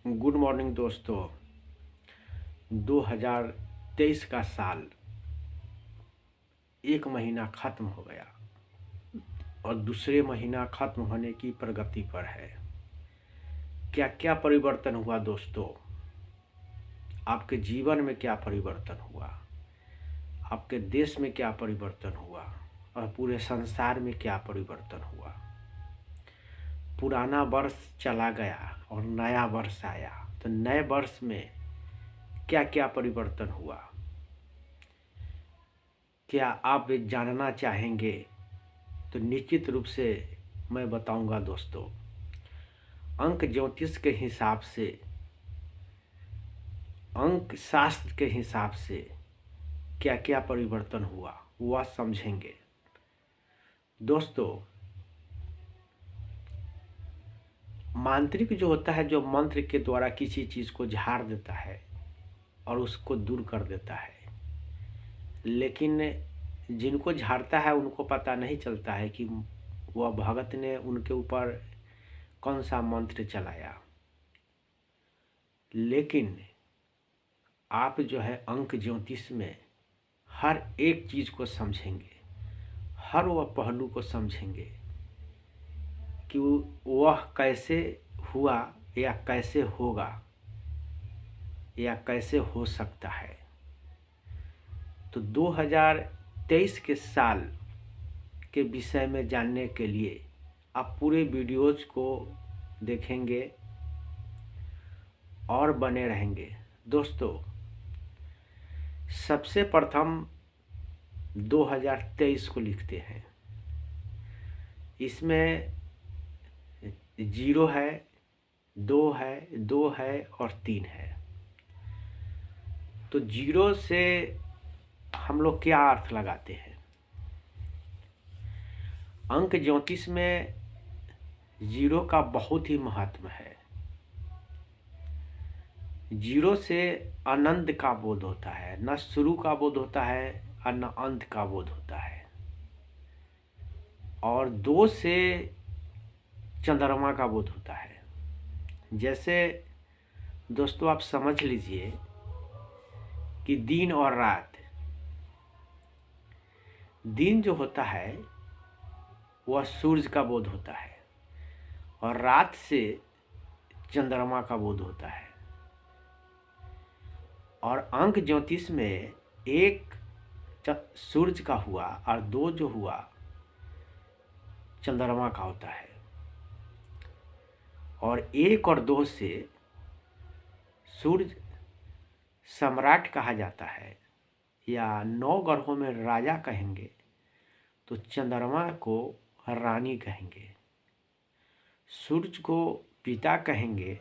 Good morning दोस्तों। 2023 का साल एक महीना ख़त्म हो गया और दूसरे महीना ख़त्म होने की प्रगति पर है। क्या क्या परिवर्तन हुआ दोस्तों? आपके जीवन में क्या परिवर्तन हुआ? आपके देश में क्या परिवर्तन हुआ और पूरे संसार में क्या परिवर्तन हुआ? पुराना वर्ष चला गया और नया वर्ष आया, तो नए वर्ष में क्या क्या परिवर्तन हुआ? क्या आप जानना चाहेंगे? तो निश्चित रूप से मैं बताऊंगा दोस्तों। अंक ज्योतिष के हिसाब से, अंक शास्त्र के हिसाब से क्या क्या परिवर्तन हुआ वह समझेंगे दोस्तों। मांत्रिक जो होता है, जो मंत्र के द्वारा किसी चीज़ को झाड़ देता है और उसको दूर कर देता है, लेकिन जिनको झाड़ता है उनको पता नहीं चलता है कि वह भगत ने उनके ऊपर कौन सा मंत्र चलाया। लेकिन आप जो है अंक ज्योतिष में हर एक चीज़ को समझेंगे, हर वह पहलू को समझेंगे कि वह कैसे हुआ या कैसे होगा या कैसे हो सकता है। तो 2023 के साल के विषय में जानने के लिए आप पूरे वीडियोज़ को देखेंगे और बने रहेंगे दोस्तों। सबसे प्रथम 2023 को लिखते हैं। इसमें 0 है, 2 है, 2 है और 3 है। तो 0 से हम लोग क्या अर्थ लगाते हैं? अंक ज्योतिष में 0 का बहुत ही महत्व है। 0 से आनंद का बोध होता है, न शुरू का बोध होता है और न अंत का बोध होता है। और 2 से चंद्रमा का बोध होता है। जैसे दोस्तों आप समझ लीजिए कि दिन और रात, दिन जो होता है वह सूर्य का बोध होता है और रात से चंद्रमा का बोध होता है। और अंक ज्योतिष में एक सूर्य का हुआ और 2 जो हुआ चंद्रमा का होता है। और 1 और 2 से सूर्य सम्राट कहा जाता है या 9 ग्रहों में राजा कहेंगे, तो चंद्रमा को रानी कहेंगे। सूर्य को पिता कहेंगे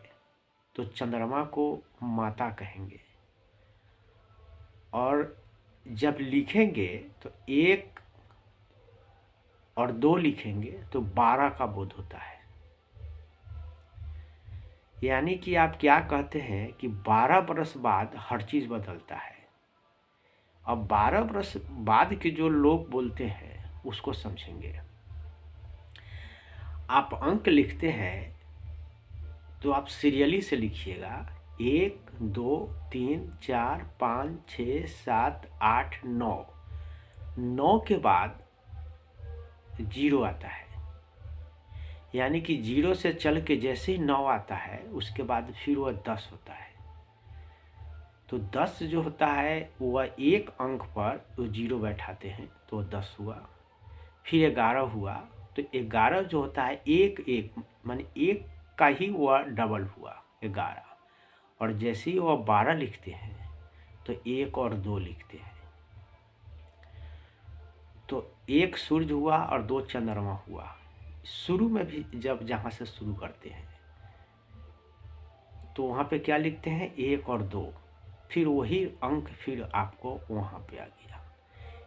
तो चंद्रमा को माता कहेंगे। और जब लिखेंगे तो 1 और 2 लिखेंगे तो 12 का बोध होता है। यानी कि आप क्या कहते हैं कि 12 बरस बाद हर चीज़ बदलता है। अब 12 बरस बाद के जो लोग बोलते हैं उसको समझेंगे। आप अंक लिखते हैं तो आप सीरियली से लिखिएगा। 1 2 3 4 5 6 7 8 9। 9 के बाद 0 आता है। यानी कि 0 से चल के जैसे ही 9 आता है उसके बाद फिर वह 10 होता है। तो 10 जो होता है वह एक अंक पर वो 0 बैठाते हैं तो 10 हुआ। फिर 11 हुआ तो 11 जो होता है एक एक माने एक का ही वह डबल हुआ 11। और जैसे ही वह 12 लिखते हैं तो 1 और 2 लिखते हैं। तो 1 सूर्य हुआ और 2 चंद्रमा हुआ। शुरू में भी जब जहाँ से शुरू करते हैं तो वहाँ पे क्या लिखते हैं? 1 और 2। फिर वही अंक फिर आपको वहाँ पे आ गया।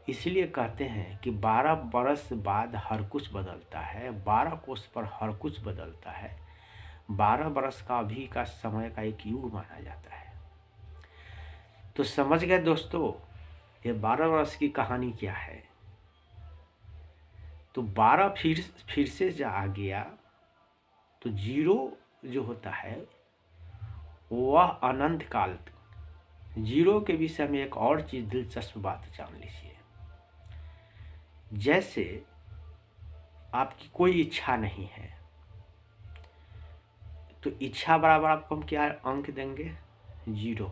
इसलिए कहते हैं कि 12 बरस बाद हर कुछ बदलता है, 12 कोस पर हर कुछ बदलता है। 12 बरस का अभी का समय का एक युग माना जाता है। तो समझ गए दोस्तों ये 12 बरस की कहानी क्या है? तो 12 फिर से जा आ गया तो 0 जो होता है वह अनंत काल तक। जीरो के विषय में एक और चीज़ दिलचस्प बात जान लीजिए। जैसे आपकी कोई इच्छा नहीं है तो इच्छा बराबर आपको हम क्या अंक देंगे? जीरो।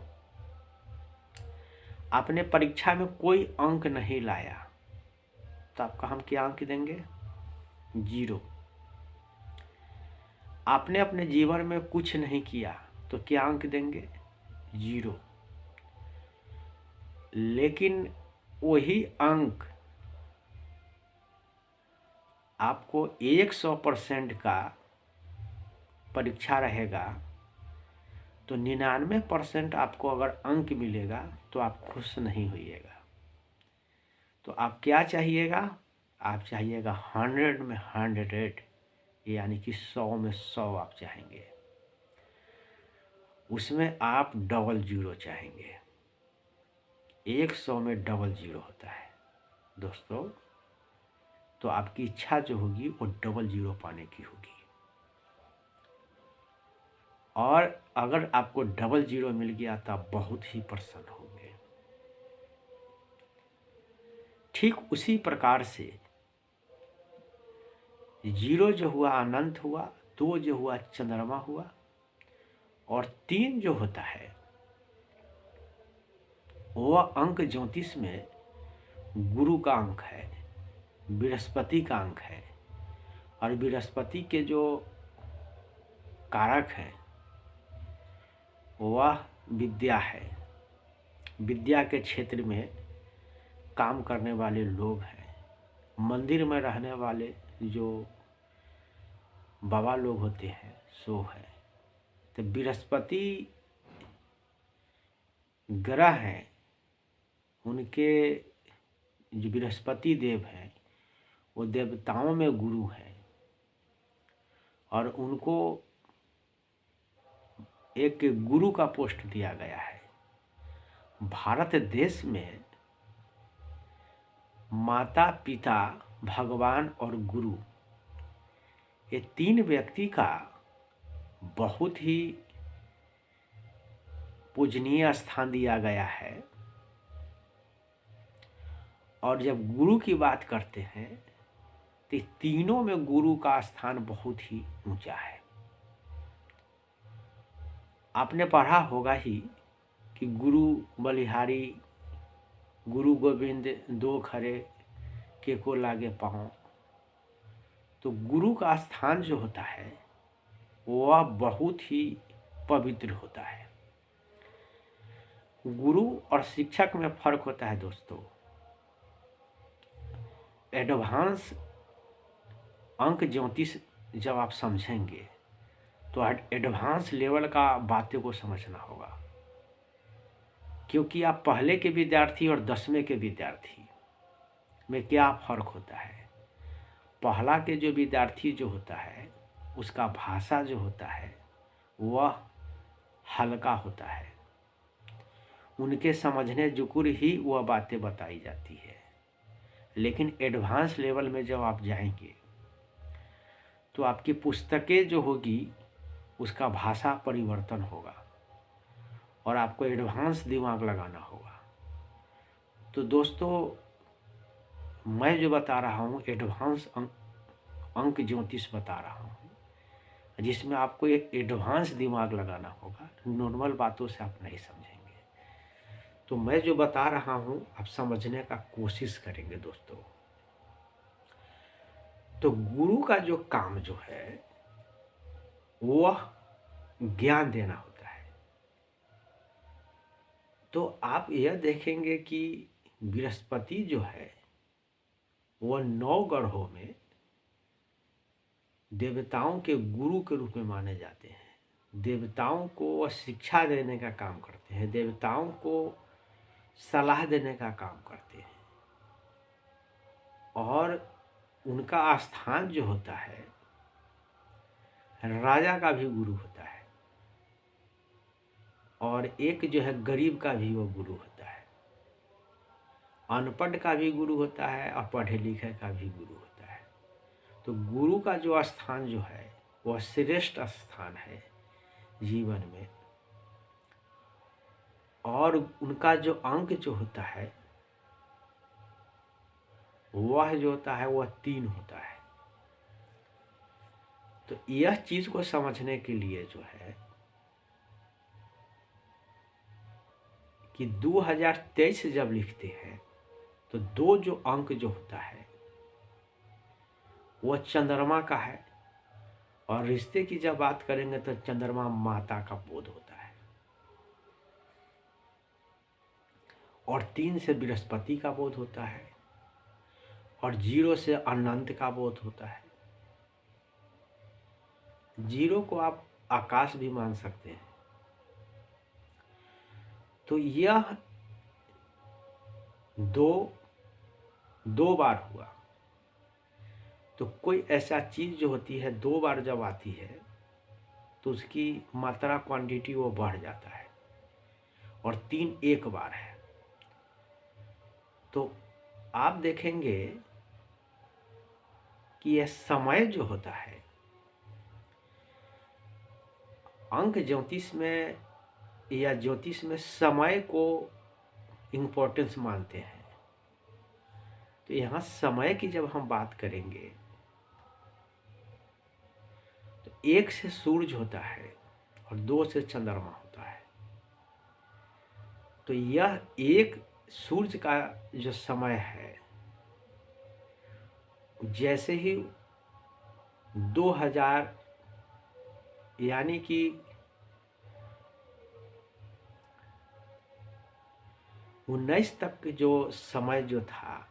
आपने परीक्षा में कोई अंक नहीं लाया तो आपका हम क्या अंक देंगे? जीरो। आपने अपने जीवन में कुछ नहीं किया तो क्या अंक देंगे? जीरो। लेकिन वही अंक आपको 100% का परीक्षा रहेगा तो 99% आपको अगर अंक मिलेगा तो आप खुश नहीं होइएगा। तो आप क्या चाहिएगा? आप चाहिएगा 100 में 100, यानी कि 100 में 100 आप चाहेंगे। उसमें आप डबल जीरो चाहेंगे। 100 में डबल जीरो होता है दोस्तों। तो आपकी इच्छा जो होगी वो डबल जीरो पाने की होगी। और अगर आपको डबल जीरो मिल गया तो आप बहुत ही प्रसन्न होंगे। ठीक उसी प्रकार से जीरो जो हुआ अनंत हुआ, 2 जो हुआ चंद्रमा हुआ, और 3 जो होता है वह अंक ज्योतिष में गुरु का अंक है, बृहस्पति का अंक है। और बृहस्पति के जो कारक हैं वह विद्या है। विद्या के क्षेत्र में काम करने वाले लोग हैं। मंदिर में रहने वाले जो बाबा लोग होते हैं सो है। तो बृहस्पति ग्रह हैं, उनके जो बृहस्पति देव हैं वो देवताओं में गुरु हैं। और उनको एक गुरु का पोस्ट दिया गया है। भारत देश में माता पिता भगवान और गुरु, ये 3 व्यक्ति का बहुत ही पूजनीय स्थान दिया गया है। और जब गुरु की बात करते हैं तो तीनों में गुरु का स्थान बहुत ही ऊंचा है। आपने पढ़ा होगा ही कि गुरु बलिहारी, गुरु गोविंद दो खरे के को लागे पाँव। तो गुरु का स्थान जो होता है वह बहुत ही पवित्र होता है। गुरु और शिक्षक में फर्क होता है दोस्तों। एडवांस अंक ज्योतिष जब आप समझेंगे तो एडवांस लेवल का बातें को समझना होगा। क्योंकि आप पहले के विद्यार्थी और 10वें के विद्यार्थी में क्या फर्क होता है। पहला के जो विद्यार्थी जो होता है उसका भाषा जो होता है वह हल्का होता है। उनके समझने जुकुर ही वह बातें बताई जाती है। लेकिन एडवांस लेवल में जब आप जाएंगे तो आपकी पुस्तकें जो होगी उसका भाषा परिवर्तन होगा और आपको एडवांस दिमाग लगाना होगा। तो दोस्तों मैं जो बता रहा हूँ एडवांस अंक ज्योतिष बता रहा हूँ, जिसमें आपको एक एडवांस दिमाग लगाना होगा। नॉर्मल बातों से आप नहीं समझेंगे। तो मैं जो बता रहा हूँ आप समझने का कोशिश करेंगे दोस्तों। तो गुरु का जो काम जो है वह ज्ञान देना होता है। तो आप यह देखेंगे कि बृहस्पति जो है वह 9 ग्रहों में देवताओं के गुरु के रूप में माने जाते हैं। देवताओं को वह शिक्षा देने का काम करते हैं, देवताओं को सलाह देने का काम करते हैं। और उनका स्थान जो होता है राजा का भी गुरु होता है और एक जो है गरीब का भी वो गुरु होता है। अनपढ़ का भी गुरु होता है और पढ़े लिखे का भी गुरु होता है। तो गुरु का जो स्थान जो है वह श्रेष्ठ स्थान है जीवन में। और उनका जो अंक जो होता है वह जो होता है वह 3 होता है। तो यह चीज को समझने के लिए जो है कि 2023 जब लिखते हैं तो 2 जो अंक जो होता है वह चंद्रमा का है, और रिश्ते की जब बात करेंगे तो चंद्रमा माता का बोध होता है, और 3 से बृहस्पति का बोध होता है, और 0 से अनंत का बोध होता है। 0 को आप आकाश भी मान सकते हैं। तो यह दो बार हुआ। तो कोई ऐसा चीज जो होती है 2 बार जब आती है तो उसकी मात्रा क्वांटिटी वो बढ़ जाता है, और 3 एक बार है। तो आप देखेंगे कि यह समय जो होता है, अंक ज्योतिष में या ज्योतिष में समय को इम्पोर्टेंस मानते हैं। तो यहाँ समय की जब हम बात करेंगे तो 1 से सूरज होता है और 2 से चंद्रमा होता है। तो यह एक सूरज का जो समय है, जैसे ही 2000 यानी कि 19 तक जो समय जो था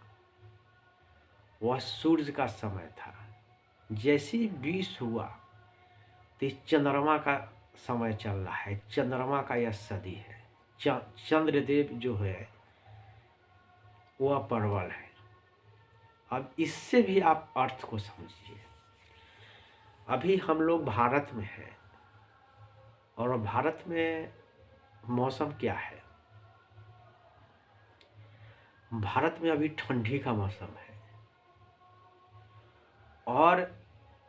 वह सूरज का समय था। जैसे ही 20 हुआ तो इस चंद्रमा का समय चल रहा है, चंद्रमा का यह सदी है। चंद्रदेव जो है वह प्रबल है। अब इससे भी आप अर्थ को समझिए। अभी हम लोग भारत में हैं, और भारत में मौसम क्या है? भारत में अभी ठंडी का मौसम है, और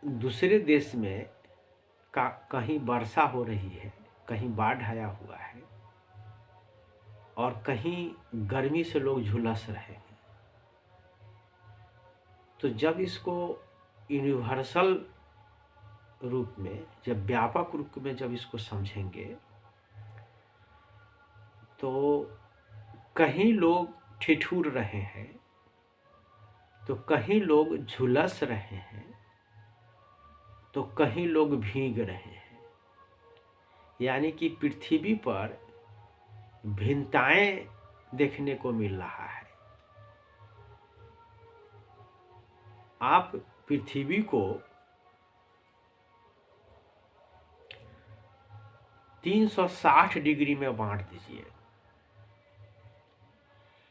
दूसरे देश में कहीं वर्षा हो रही है, कहीं बाढ़ आया हुआ है, और कहीं गर्मी से लोग झुलस रहे हैं। तो जब इसको यूनिवर्सल रूप में, जब व्यापक रूप में जब इसको समझेंगे तो कहीं लोग ठिठुर रहे हैं, तो कहीं लोग झुलस रहे हैं, तो कहीं लोग भीग रहे हैं। यानी कि पृथ्वी पर भिन्नताएं देखने को मिल रहा है। आप पृथ्वी को 360 डिग्री में बांट दीजिए।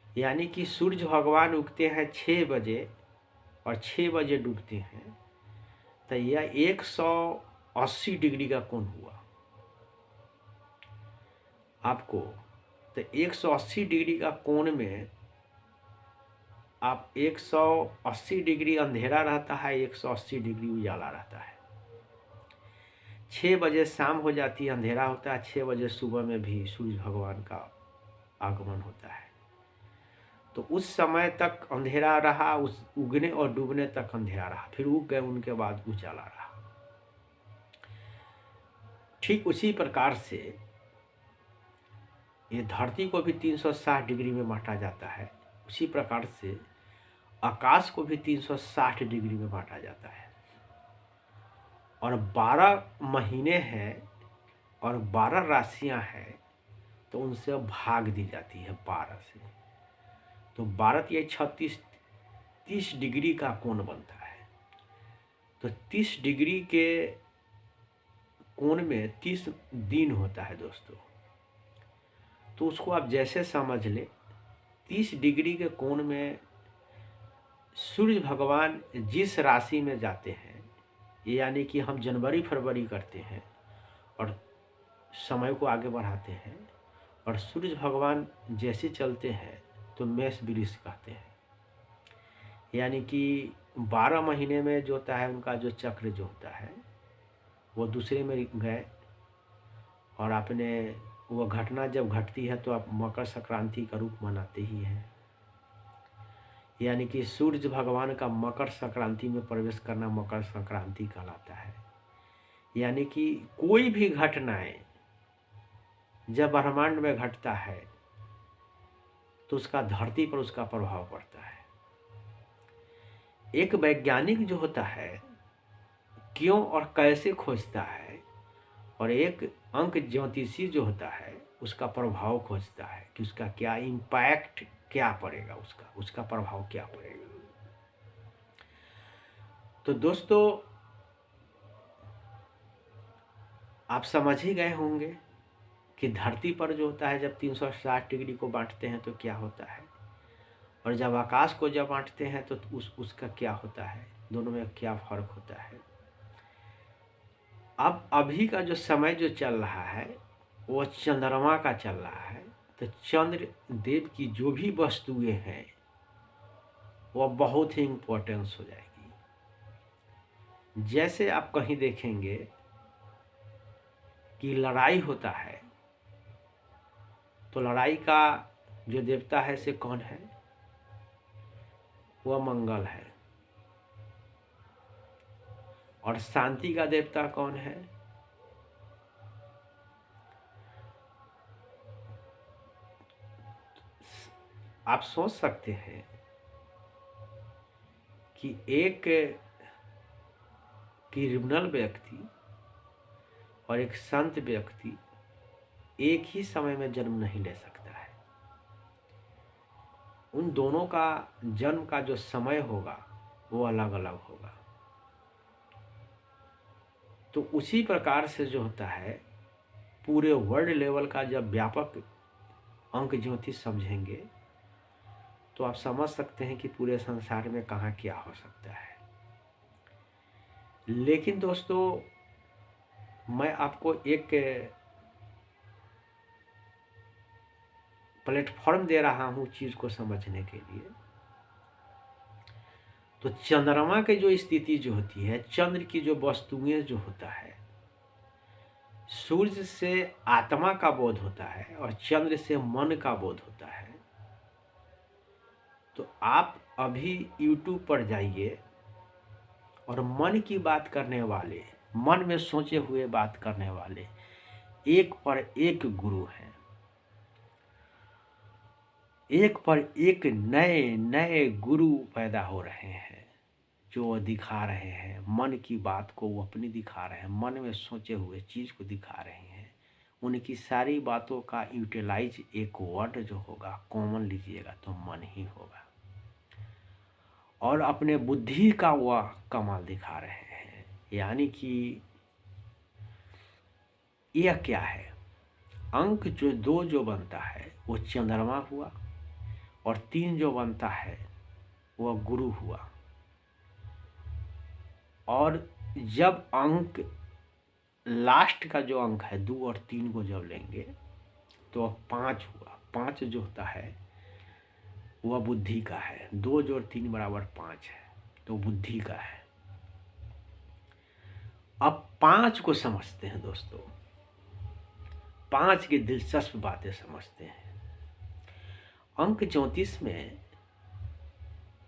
यानी कि सूर्य भगवान उगते हैं 6 बजे और 6 बजे डूबते हैं, तो यह 180 डिग्री का कोण हुआ आपको। तो 180 डिग्री का कोण में आप 180 डिग्री अंधेरा रहता है, 180 डिग्री उजाला रहता है। 6 बजे शाम हो जाती है, अंधेरा होता है। 6 बजे सुबह में भी सूर्य भगवान का आगमन होता है। तो उस समय तक अंधेरा रहा, उस उगने और डूबने तक अंधेरा रहा, फिर उग गए, उनके बाद उजाला रहा। ठीक उसी प्रकार से ये धरती को भी 360 डिग्री में बांटा जाता है। उसी प्रकार से आकाश को भी 360 डिग्री में बांटा जाता है। और 12 महीने हैं और 12 राशियां हैं, तो उनसे भाग दी जाती है 12 से। तो 12 ये 30 डिग्री का कोण बनता है। तो 30 डिग्री के कोण में 30 दिन होता है दोस्तों। तो उसको आप जैसे समझ ले, 30 डिग्री के कोण में सूर्य भगवान जिस राशि में जाते हैं, यानी कि हम जनवरी फरवरी करते हैं और समय को आगे बढ़ाते हैं, और सूर्य भगवान जैसे चलते हैं तो मेष वृष कहते हैं। यानी कि 12 महीने में जो होता है उनका जो चक्र जो होता है वो दूसरे में गए, और आपने वह घटना जब घटती है तो आप मकर संक्रांति का रूप मनाते ही हैं। यानी कि सूर्य भगवान का मकर संक्रांति में प्रवेश करना मकर संक्रांति कहलाता है। यानी कि कोई भी घटनाएं जब ब्रह्मांड में घटता है तो उसका धरती पर उसका प्रभाव पड़ता है। एक वैज्ञानिक जो होता है क्यों और कैसे खोजता है, और एक अंक ज्योतिषी जो होता है उसका प्रभाव खोजता है कि उसका क्या इम्पैक्ट क्या पड़ेगा, उसका प्रभाव क्या पड़ेगा। तो दोस्तों आप समझ ही गए होंगे कि धरती पर जो होता है जब 360 डिग्री को बांटते हैं तो क्या होता है, और जब आकाश को जब बांटते हैं तो उसका क्या होता है, दोनों में क्या फर्क होता है। अब अभी का जो समय जो चल रहा है वो चंद्रमा का चल रहा है। तो चंद्र देव की जो भी वस्तुएं हैं वह बहुत ही इम्पोर्टेंस हो जाएगी। जैसे आप कहीं देखेंगे कि लड़ाई होता है तो लड़ाई का जो देवता है से कौन है, वह मंगल है। और शांति का देवता कौन है, आप सोच सकते हैं कि एक क्रिमिनल व्यक्ति और एक संत व्यक्ति एक ही समय में जन्म नहीं ले सकता है। उन दोनों का जन्म का जो समय होगा वो अलग अलग होगा। तो उसी प्रकार से जो होता है पूरे वर्ल्ड लेवल का जब व्यापक अंक ज्योतिष समझेंगे तो आप समझ सकते हैं कि पूरे संसार में कहाँ क्या हो सकता है। लेकिन दोस्तों मैं आपको एक प्लेटफॉर्म दे रहा हूँ चीज को समझने के लिए। तो चंद्रमा की जो स्थिति जो होती है, चंद्र की जो वस्तुएं जो होता है, सूर्य से आत्मा का बोध होता है और चंद्र से मन का बोध होता है। तो आप अभी YouTube पर जाइए और मन की बात करने वाले, मन में सोचे हुए बात करने वाले एक पर एक गुरु हैं। एक पर एक नए नए गुरु पैदा हो रहे हैं जो दिखा रहे हैं मन की बात को, वो अपनी दिखा रहे हैं, मन में सोचे हुए चीज़ को दिखा रहे हैं। उनकी सारी बातों का यूटिलाइज एक वर्ड जो होगा कॉमन लीजिएगा तो मन ही होगा। और अपने बुद्धि का वह कमाल दिखा रहे हैं। यानी कि यह क्या है, अंक जो 2 जो बनता है वो चंद्रमा हुआ और 3 जो बनता है वह गुरु हुआ। और जब अंक लास्ट का जो अंक है 2 और 3 को जब लेंगे तो 5 हुआ। 5 जो होता है वह बुद्धि का है। 2 जोड़ 3 बराबर 5 है तो बुद्धि का है। अब 5 को समझते हैं दोस्तों, 5 की दिलचस्प बातें समझते हैं। अंक 34 में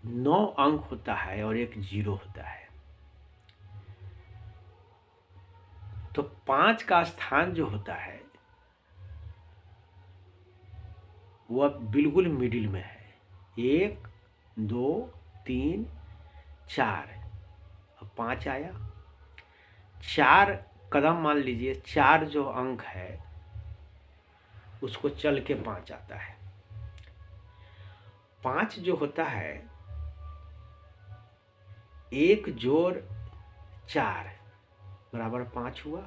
9 अंक होता है और एक 0 होता है। तो 5 का स्थान जो होता है वह बिल्कुल मिडिल में है। 1 2 3 4, अब 5 आया। 4 कदम मान लीजिए, 4 जो अंक है उसको चल के 5 आता है। 5 जो होता है 1 जोड़ 4 बराबर 5 हुआ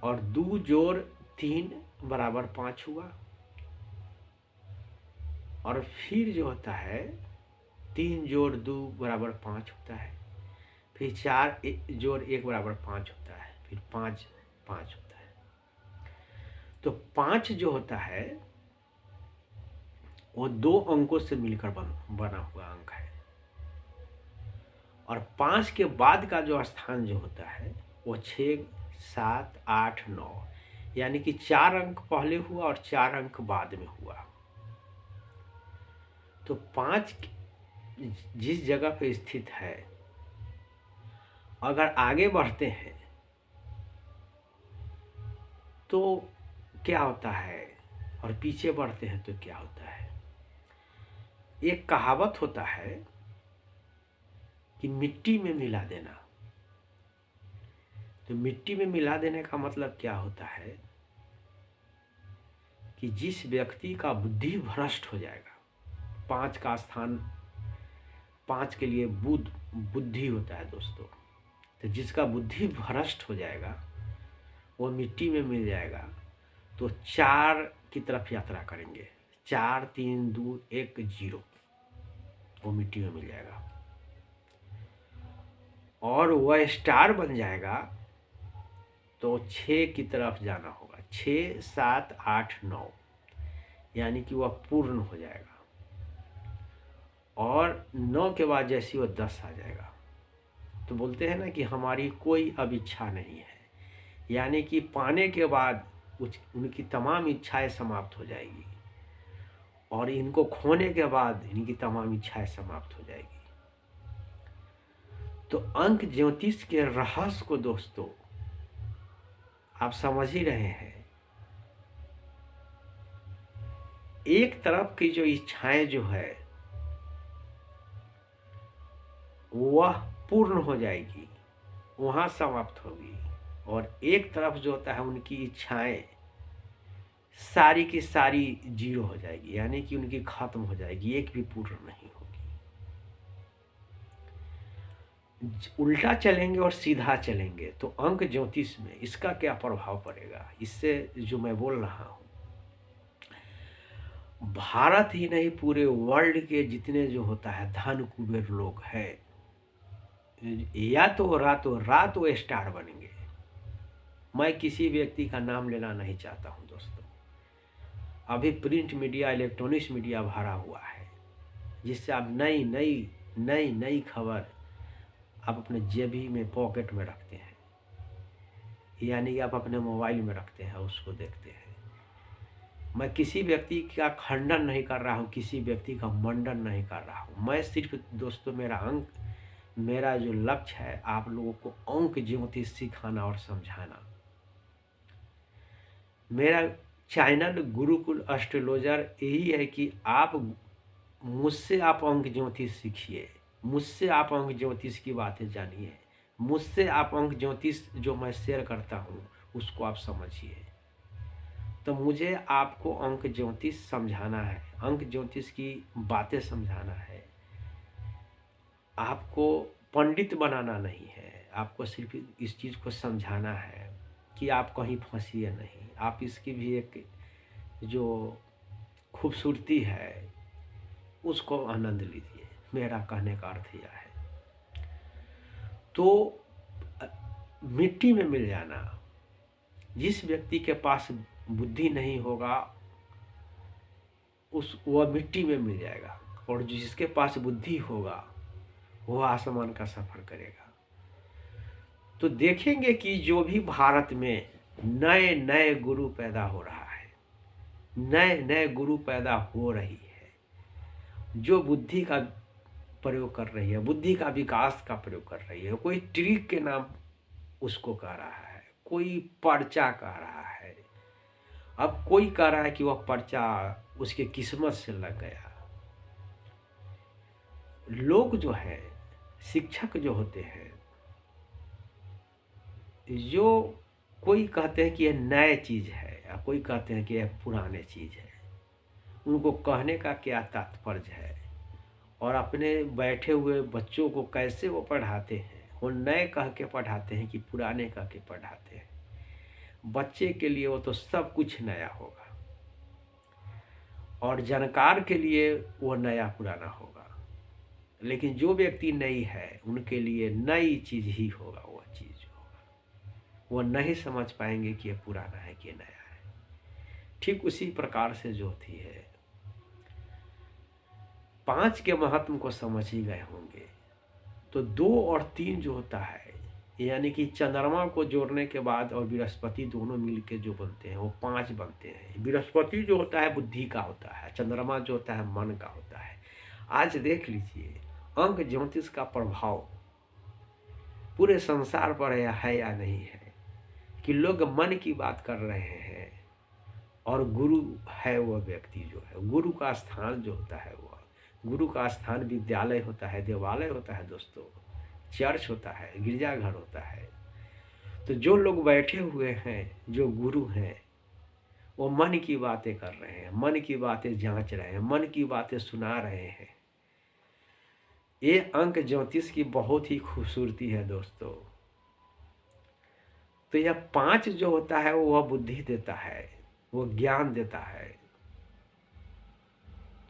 और 2 जोड़ 3 बराबर 5 हुआ। और फिर जो होता है 3 जोड़ 2 बराबर 5 होता है। फिर 4 जोड़ 1 बराबर 5 होता है। फिर 5 5 होता है। तो 5 जो होता है वो 2 अंकों से मिलकर बना हुआ अंक है। और 5 के बाद का जो स्थान जो होता है वो 6 7 8 9, यानी कि 4 अंक पहले हुआ और 4 अंक बाद में हुआ। तो 5 जिस जगह पे स्थित है, अगर आगे बढ़ते हैं तो क्या होता है, और पीछे बढ़ते हैं तो क्या होता है। एक कहावत होता है कि मिट्टी में मिला देना। तो मिट्टी में मिला देने का मतलब क्या होता है कि जिस व्यक्ति का बुद्धि भ्रष्ट हो जाएगा, 5 का स्थान 5 के लिए बुद्धि होता है दोस्तों। तो जिसका बुद्धि भ्रष्ट हो जाएगा वो मिट्टी में मिल जाएगा, तो 4 की तरफ यात्रा करेंगे। 4 3 2 1 0, वो मिट्टी में मिल जाएगा। और वह स्टार बन जाएगा तो 6 की तरफ जाना होगा। 6 7 8 9, यानी कि वह पूर्ण हो जाएगा। और 9 के बाद जैसे वह 10 आ जाएगा, तो बोलते हैं ना कि हमारी कोई अब इच्छा नहीं है, यानी कि पाने के बाद उनकी तमाम इच्छाएं समाप्त हो जाएगी, और इनको खोने के बाद इनकी तमाम इच्छाएं समाप्त हो जाएगी। तो अंक ज्योतिष के रहस्य को दोस्तों आप समझ ही रहे हैं। एक तरफ की जो इच्छाएं जो है वह पूर्ण हो जाएगी, वहां समाप्त होगी, और एक तरफ जो होता है उनकी इच्छाएं सारी की सारी जीरो हो जाएगी, यानी कि उनकी खत्म हो जाएगी, एक भी पूर्ण नहीं होगी। उल्टा चलेंगे और सीधा चलेंगे तो अंक ज्योतिष में इसका क्या प्रभाव पड़ेगा, इससे जो मैं बोल रहा हूं, भारत ही नहीं पूरे वर्ल्ड के जितने जो होता है धन कुबेर लोग हैं, या तो रातों रात वो स्टार बनेंगे। मैं किसी व्यक्ति का नाम लेना नहीं चाहता हूं दोस्तों। अभी प्रिंट मीडिया, इलेक्ट्रॉनिक्स मीडिया भरा हुआ है, जिससे आप नई नई नई नई खबर आप अपने जेबी में, पॉकेट में रखते हैं, यानी कि आप अपने मोबाइल में रखते हैं, उसको देखते हैं। मैं किसी व्यक्ति का खंडन नहीं कर रहा हूँ, किसी व्यक्ति का मंडन नहीं कर रहा हूँ। मैं सिर्फ दोस्तों मेरा जो लक्ष्य है आप लोगों को अंक ज्योतिष सिखाना और समझाना। मेरा चैनल गुरुकुल एस्ट्रोलॉजर यही है कि मुझसे आप अंक ज्योतिष सीखिए, मुझसे आप अंक ज्योतिष की बातें जानिए, मुझसे आप अंक ज्योतिष जो मैं शेयर करता हूँ उसको आप समझिए। तो मुझे आपको अंक ज्योतिष समझाना है, अंक ज्योतिष की बातें समझाना है, आपको पंडित बनाना नहीं है, आपको सिर्फ इस चीज़ को समझाना है कि आप कहीं फंसिए नहीं। आप इसकी भी एक जो खूबसूरती है उसको आनंद लीजिए, मेरा कहने का अर्थ यह है। तो मिट्टी में मिल जाना, जिस व्यक्ति के पास बुद्धि नहीं होगा वह मिट्टी में मिल जाएगा, और जिसके पास बुद्धि होगा वह आसमान का सफर करेगा। तो देखेंगे कि जो भी भारत में नए नए गुरु पैदा हो रहा है, नए नए गुरु पैदा हो रही है, जो बुद्धि का प्रयोग कर रही है, बुद्धि का विकास का प्रयोग कर रही है। कोई ट्रिक के नाम उसको कह रहा है, कोई पर्चा कह रहा है, अब कोई कह रहा है कि वह पर्चा उसके किस्मत से लग गया। लोग जो है, शिक्षक जो होते हैं, जो कोई कहते हैं कि यह नए चीज़ है, या कोई कहते हैं कि यह पुराने चीज़ है, उनको कहने का क्या तात्पर्य है, और अपने बैठे हुए बच्चों को कैसे वो पढ़ाते हैं, वो नए कह के पढ़ाते हैं कि पुराने कह के पढ़ाते हैं। बच्चे के लिए वो तो सब कुछ नया होगा, और जानकार के लिए वो नया पुराना होगा, लेकिन जो व्यक्ति नई है उनके लिए नई चीज़ ही होगा। वह चीज़ होगा, वो नहीं समझ पाएंगे कि ये पुराना है कि नया है। ठीक उसी प्रकार से जो होती है, 5 के महत्व को समझ ही गए होंगे, तो 2 और 3 जो होता है यानी कि चंद्रमा को जोड़ने के बाद और बृहस्पति दोनों मिल के जो बनते हैं वो 5 बनते हैं। बृहस्पति जो होता है बुद्धि का होता है, चंद्रमा जो होता है मन का होता है। आज देख लीजिए अंक ज्योतिष का प्रभाव पूरे संसार पर है या नहीं है, कि लोग मन की बात कर रहे हैं और गुरु है वो व्यक्ति जो है, गुरु का स्थान जो होता है वो, गुरु का स्थान विद्यालय होता है, देवालय होता है दोस्तों, चर्च होता है, गिरजाघर होता है। तो जो लोग बैठे हुए हैं, जो गुरु हैं, वो मन की बातें कर रहे हैं, मन की बातें जांच रहे हैं, मन की बातें सुना रहे हैं। ये अंक ज्योतिष की बहुत ही खूबसूरती है दोस्तों। तो यह 5 जो होता है वह बुद्धि देता है, वो ज्ञान देता है।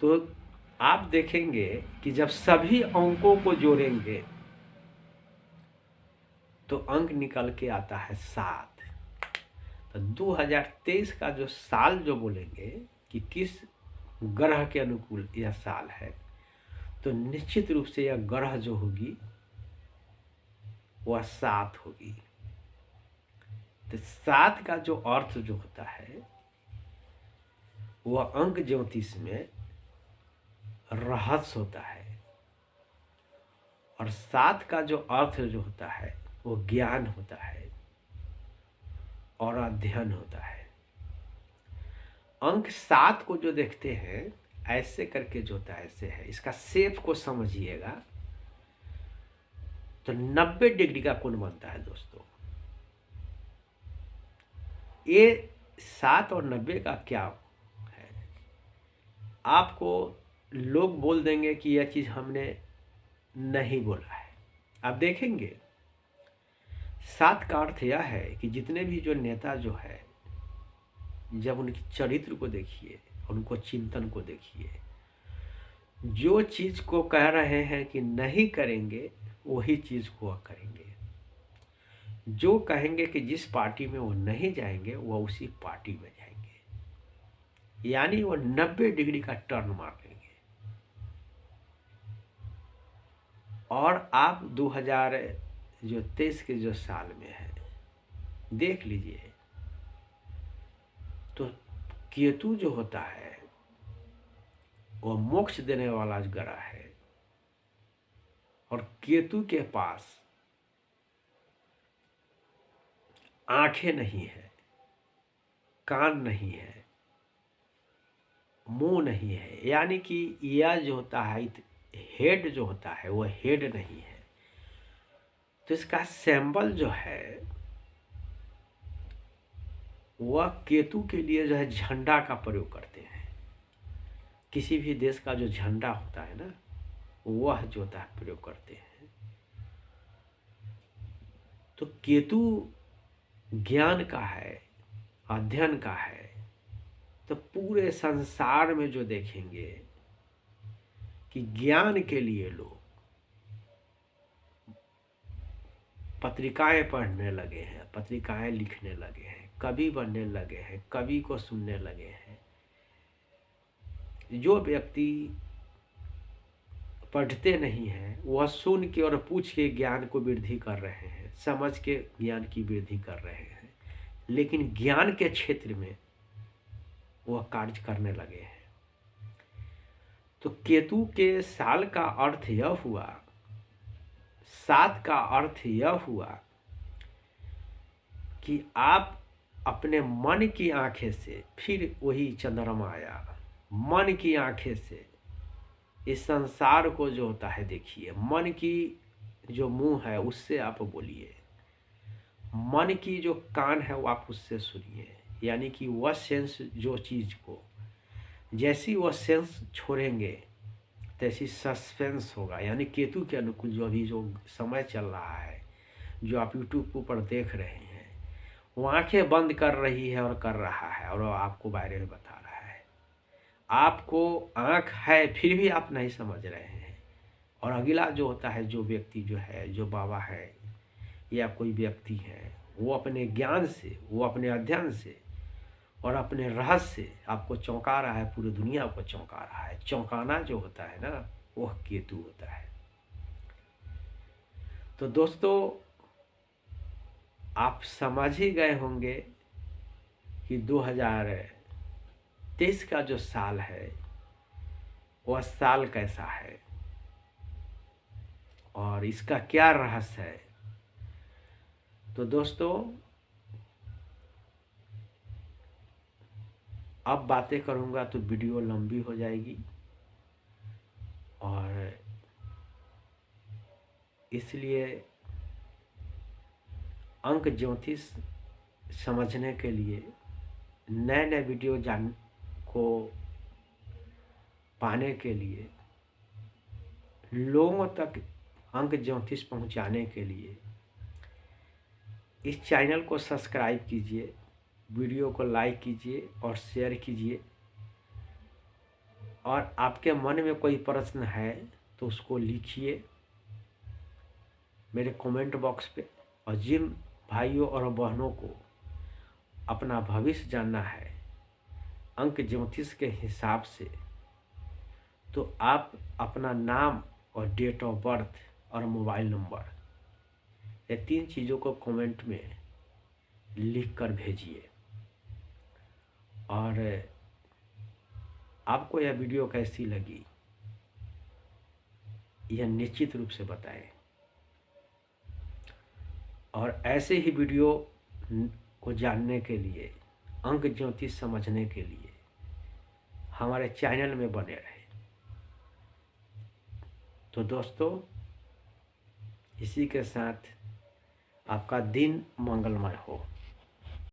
तो आप देखेंगे कि जब सभी अंकों को जोड़ेंगे तो अंक निकल के आता है 7। तो 2023 का जो साल जो बोलेंगे कि किस ग्रह के अनुकूल यह साल है, तो निश्चित रूप से यह ग्रह जो होगी वह 7 होगी। तो 7 का जो अर्थ जो होता है वह अंक ज्योतिष में रहस्य होता है, और 7 का जो अर्थ जो होता है वो ज्ञान होता है और अध्ययन होता है। अंक 7 को जो देखते हैं ऐसे करके जो होता है ऐसे है, इसका शेप को समझिएगा तो 90 डिग्री का कोण बनता है दोस्तों। ये 7 और 90 का क्या है, आपको लोग बोल देंगे कि यह चीज़ हमने नहीं बोला है। आप देखेंगे 7 का अर्थ यह है कि जितने भी जो नेता जो है, जब उनकी चरित्र को देखिए, उनको चिंतन को देखिए, जो चीज़ को कह रहे हैं कि नहीं करेंगे वही चीज़ को वह करेंगे। जो कहेंगे कि जिस पार्टी में वो नहीं जाएंगे वह उसी पार्टी में जाएंगे, यानी वो 90 डिग्री का टर्न मार लेंगे। और आप 2023 के जो साल में है देख लीजिए, तो केतु जो होता है वह मोक्ष देने वाला ग्रह है, और केतु के पास आंखें नहीं है, कान नहीं है, मुंह नहीं है, यानी कि यह जो होता है हेड जो होता है वह हेड नहीं है। तो इसका सिंबल जो है वह केतु के लिए जो है झंडा का प्रयोग करते हैं। किसी भी देश का जो झंडा होता है ना, वह जो होता है प्रयोग करते हैं। तो केतु ज्ञान का है, अध्ययन का है। तो पूरे संसार में जो देखेंगे कि ज्ञान के लिए लोग पत्रिकाएं पढ़ने लगे हैं, पत्रिकाएं लिखने लगे हैं, कवि बनने लगे हैं, कवि को सुनने लगे हैं। जो व्यक्ति पढ़ते नहीं हैं वह सुन के और पूछ के ज्ञान को वृद्धि कर रहे हैं, समझ के ज्ञान की वृद्धि कर रहे हैं, लेकिन ज्ञान के क्षेत्र में वह कार्य करने लगे हैं। तो केतु के साल का अर्थ यह हुआ, 7 का अर्थ यह हुआ कि आप अपने मन की आंखें से, फिर वही चंद्रमा आया, मन की आंखें से इस संसार को जो होता है देखिए। मन की जो मुंह है उससे आप बोलिए, मन की जो कान है वो आप उससे सुनिए, यानी कि वह सेंस जो चीज़ को, जैसी वह सेंस छोड़ेंगे तैसी सस्पेंस होगा। यानी केतु के अनुकूल जो अभी जो समय चल रहा है, जो आप यूट्यूब के ऊपर देख रहे हैं, वो आंखें बंद कर रही है और कर रहा है और आपको बारे में बता रहा है। आपको आंख है फिर भी आप नहीं समझ रहे हैं। और अगला जो होता है, जो व्यक्ति जो है, जो बाबा है या कोई व्यक्ति है, वो अपने ज्ञान से, वो अपने अध्ययन से और अपने रहस्य से आपको चौंका रहा है, पूरी दुनिया को चौंका रहा है। चौंकाना जो होता है ना, वह केतु होता है। तो दोस्तों आप समझ ही गए होंगे कि 2023 का जो साल है वह साल कैसा है और इसका क्या रहस्य है। तो दोस्तों, अब बातें करूंगा तो वीडियो लंबी हो जाएगी और इसलिए अंक ज्योतिष समझने के लिए, नए नए वीडियो को पाने के लिए, लोगों तक अंक ज्योतिष पहुंचाने के लिए इस चैनल को सब्सक्राइब कीजिए, वीडियो को लाइक कीजिए और शेयर कीजिए। और आपके मन में कोई प्रश्न है तो उसको लिखिए मेरे कमेंट बॉक्स पे। और जिन भाइयों और बहनों को अपना भविष्य जानना है अंक ज्योतिष के हिसाब से, तो आप अपना नाम और डेट ऑफ बर्थ और मोबाइल नंबर, ये 3 चीज़ों को कमेंट में लिख कर भेजिए। और आपको यह वीडियो कैसी लगी यह निश्चित रूप से बताएं। और ऐसे ही वीडियो को जानने के लिए, अंक ज्योतिष समझने के लिए हमारे चैनल में बने रहे। तो दोस्तों, इसी के साथ आपका दिन मंगलमय हो।